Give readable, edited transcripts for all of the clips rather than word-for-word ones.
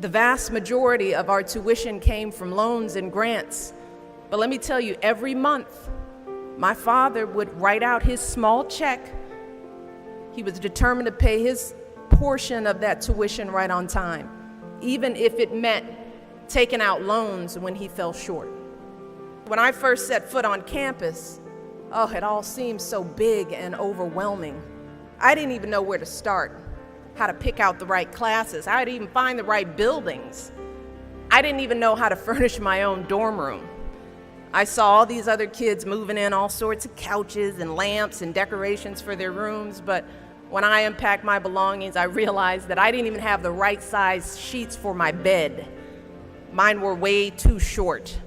The vast majority of our tuition came from loans and grants. But let me tell you, every month, my father would write out his small check. He was determined to pay his portion of that tuition right on time, even if it meant taking out loans when he fell short. When I first set foot on campus, it all seemed so big and overwhelming. I didn't even know where to start, how to pick out the right classes, how to even find the right buildings. I didn't even know how to furnish my own dorm room. I saw all these other kids moving in all sorts of couches and lamps and decorations for their rooms, but when I unpacked my belongings, I realized that I didn't even have the right size sheets for my bed. Mine were way too short.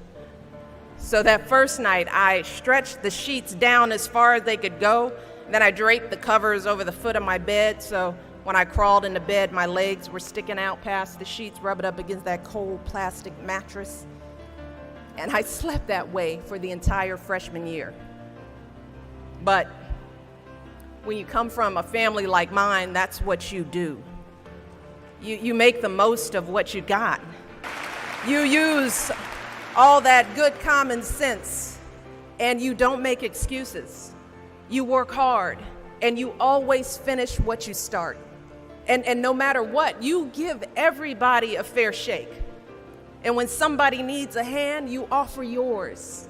So that first night, I stretched the sheets down as far as they could go, and then I draped the covers over the foot of my bed, so when I crawled into bed, my legs were sticking out past the sheets, rubbing up against that cold plastic mattress. And I slept that way for the entire freshman year. But when you come from a family like mine, that's what you do. You make the most of what you got. You use all that good common sense, and you don't make excuses. You work hard, and you always finish what you start. And no matter what, you give everybody a fair shake. And when somebody needs a hand, you offer yours.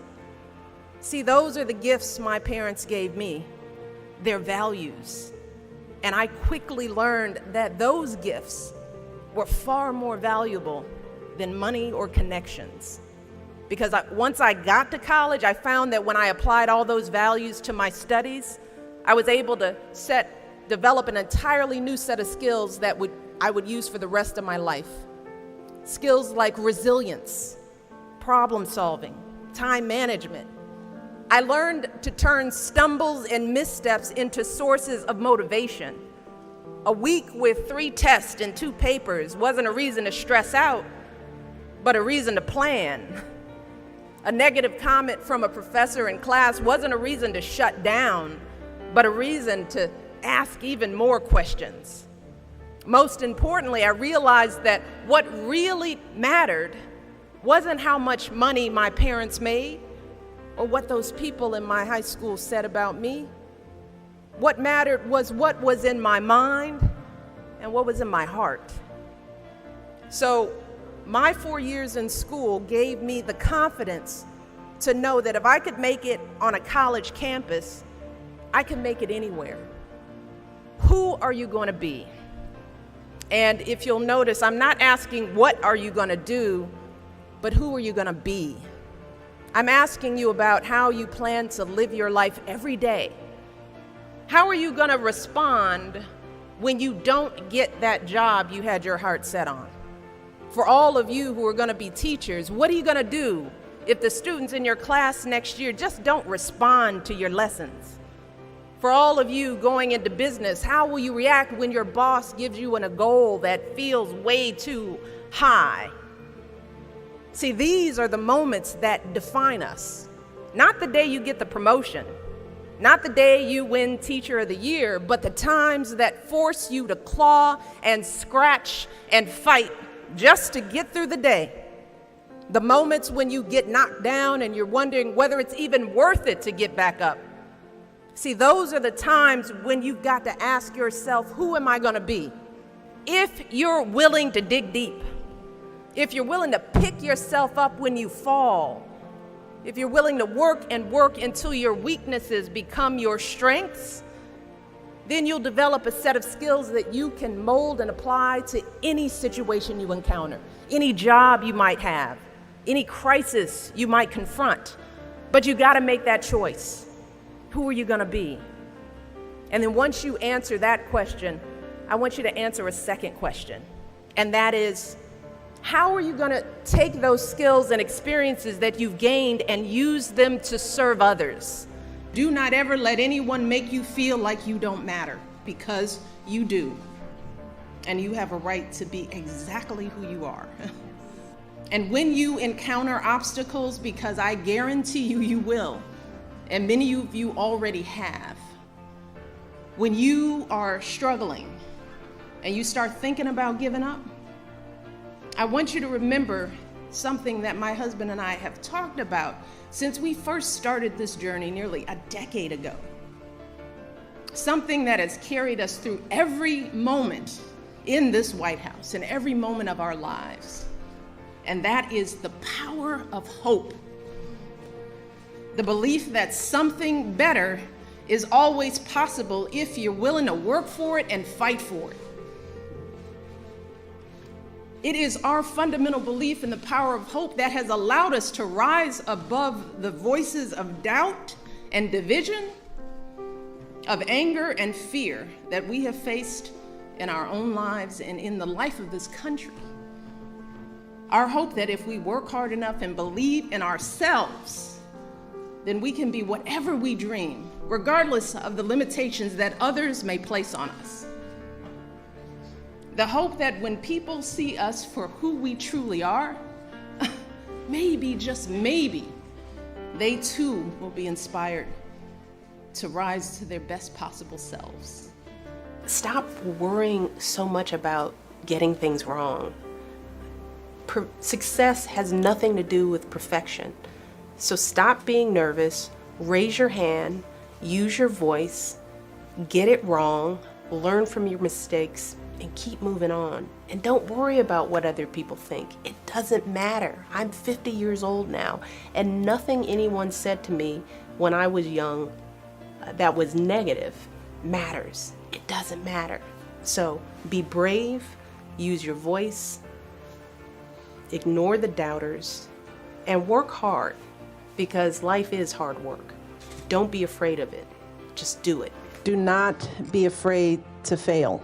See, those are the gifts my parents gave me, their values. And I quickly learned that those gifts were far more valuable than money or connections. Because once I got to college, I found that when I applied all those values to my studies, I was able to develop an entirely new set of skills that I would use for the rest of my life. Skills like resilience, problem solving, time management. I learned to turn stumbles and missteps into sources of motivation. A week with 3 tests and 2 papers wasn't a reason to stress out, but a reason to plan. A negative comment from a professor in class wasn't a reason to shut down, but a reason to ask even more questions. Most importantly, I realized that what really mattered wasn't how much money my parents made or what those people in my high school said about me. What mattered was what was in my mind and what was in my heart. So my 4 years in school gave me the confidence to know that if I could make it on a college campus, I can make it anywhere. Who are you going to be? And if you'll notice, I'm not asking what are you going to do, but who are you going to be? I'm asking you about how you plan to live your life every day. How are you going to respond when you don't get that job you had your heart set on? For all of you who are going to be teachers, what are you going to do if the students in your class next year just don't respond to your lessons? For all of you going into business, how will you react when your boss gives you a goal that feels way too high? See, these are the moments that define us. Not the day you get the promotion, not the day you win Teacher of the Year, but the times that force you to claw and scratch and fight just to get through the day. The moments when you get knocked down and you're wondering whether it's even worth it to get back up. See, those are the times when you've got to ask yourself, who am I going to be? If you're willing to dig deep, if you're willing to pick yourself up when you fall, if you're willing to work and work until your weaknesses become your strengths, then you'll develop a set of skills that you can mold and apply to any situation you encounter, any job you might have, any crisis you might confront. But you got to make that choice. Who are you going to be? And then once you answer that question, I want you to answer a second question. And that is, how are you going to take those skills and experiences that you've gained and use them to serve others? Do not ever let anyone make you feel like you don't matter, because you do. And you have a right to be exactly who you are. And when you encounter obstacles, because I guarantee you, you will, and many of you already have, when you are struggling and you start thinking about giving up, I want you to remember something that my husband and I have talked about since we first started this journey nearly a decade ago. Something that has carried us through every moment in this White House and every moment of our lives. And that is the power of hope. The belief that something better is always possible if you're willing to work for it and fight for it. It is our fundamental belief in the power of hope that has allowed us to rise above the voices of doubt and division, of anger and fear that we have faced in our own lives and in the life of this country. Our hope that if we work hard enough and believe in ourselves, then we can be whatever we dream, regardless of the limitations that others may place on us. The hope that when people see us for who we truly are, maybe, just maybe, they too will be inspired to rise to their best possible selves. Stop worrying so much about getting things wrong. Success has nothing to do with perfection. So stop being nervous, raise your hand, use your voice, get it wrong, learn from your mistakes, and keep moving on. And don't worry about what other people think. It doesn't matter. I'm 50 years old now, and nothing anyone said to me when I was young that was negative matters. It doesn't matter. So be brave, use your voice, ignore the doubters, and work hard, because life is hard work. Don't be afraid of it. Just do it. Do not be afraid to fail,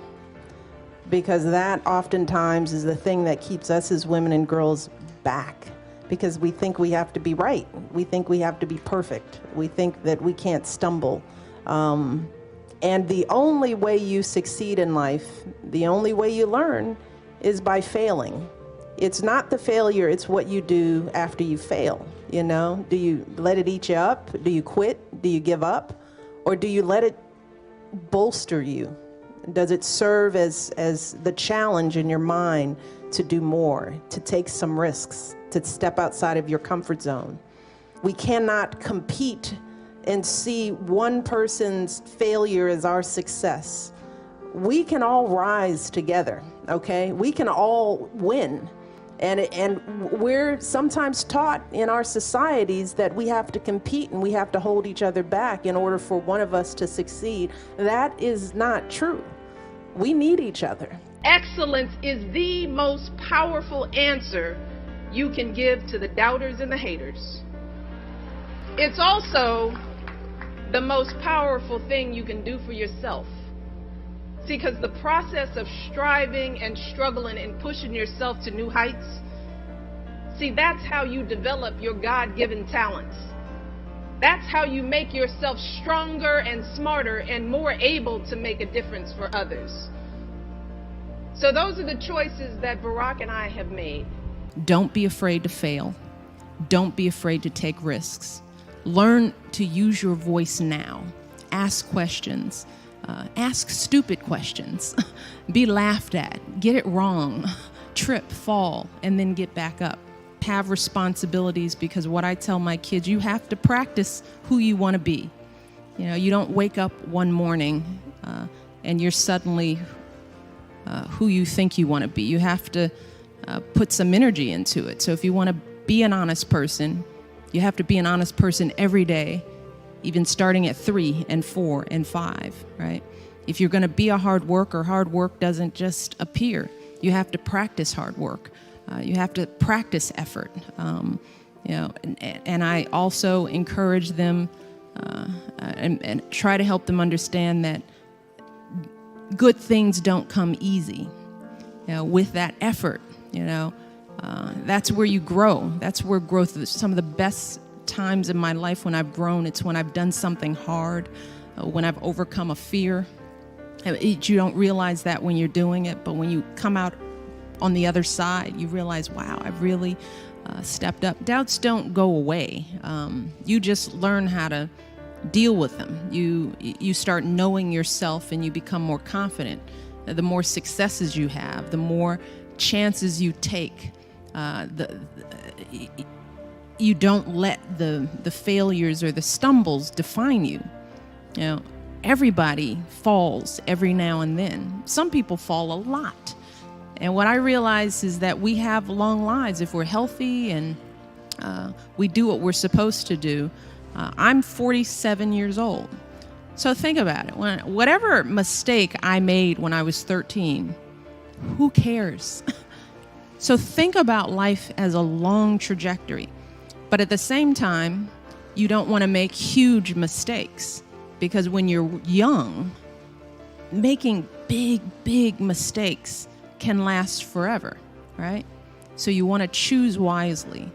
because that oftentimes is the thing that keeps us as women and girls back, because we think we have to be right. We think we have to be perfect. We think that we can't stumble. And the only way you succeed in life, the only way you learn, is by failing. It's not the failure, it's what you do after you fail. You know, do you let it eat you up? Do you quit? Do you give up? Or do you let it bolster you? Does it serve as the challenge in your mind to do more, to take some risks, to step outside of your comfort zone? We cannot compete and see one person's failure as our success. We can all rise together, okay? We can all win. And we're sometimes taught in our societies that we have to compete and we have to hold each other back in order for one of us to succeed. That is not true. We need each other. Excellence is the most powerful answer you can give to the doubters and the haters. It's also the most powerful thing you can do for yourself. See, because the process of striving and struggling and pushing yourself to new heights, see, that's how you develop your God-given talents. That's how you make yourself stronger and smarter and more able to make a difference for others. So those are the choices that Barack and I have made. Don't be afraid to fail. Don't be afraid to take risks. Learn to use your voice now. Ask questions. Ask stupid questions. Be laughed at. Get it wrong. Trip, fall, and then get back up. Have responsibilities, because what I tell my kids, you have to practice who you want to be. You know, you don't wake up one morning and you're suddenly who you think you want to be. You have to put some energy into it. So if you want to be an honest person, you have to be an honest person every day, even starting at 3 and 4 and 5, right? If you're going to be a hard worker, hard work doesn't just appear. You have to practice hard work. You have to practice effort. And I also encourage them and try to help them understand that good things don't come easy. You know, with that effort, that's where you grow. That's where growth is. Some of the best times in my life when I've grown, it's when I've done something hard, when I've overcome a fear. You don't realize that when you're doing it, but when you come out on the other side, you realize, wow, I've really stepped up. Doubts don't go away. You just learn how to deal with them. You start knowing yourself and you become more confident. The more successes you have, the more chances you take. You don't let the failures or the stumbles define you. You know, everybody falls every now and then. Some people fall a lot. And what I realize is that we have long lives if we're healthy and we do what we're supposed to do. I'm 47 years old. So think about it. Whatever mistake I made when I was 13, who cares? So think about life as a long trajectory. But at the same time, you don't want to make huge mistakes, because when you're young, making big mistakes can last forever, right? So you want to choose wisely.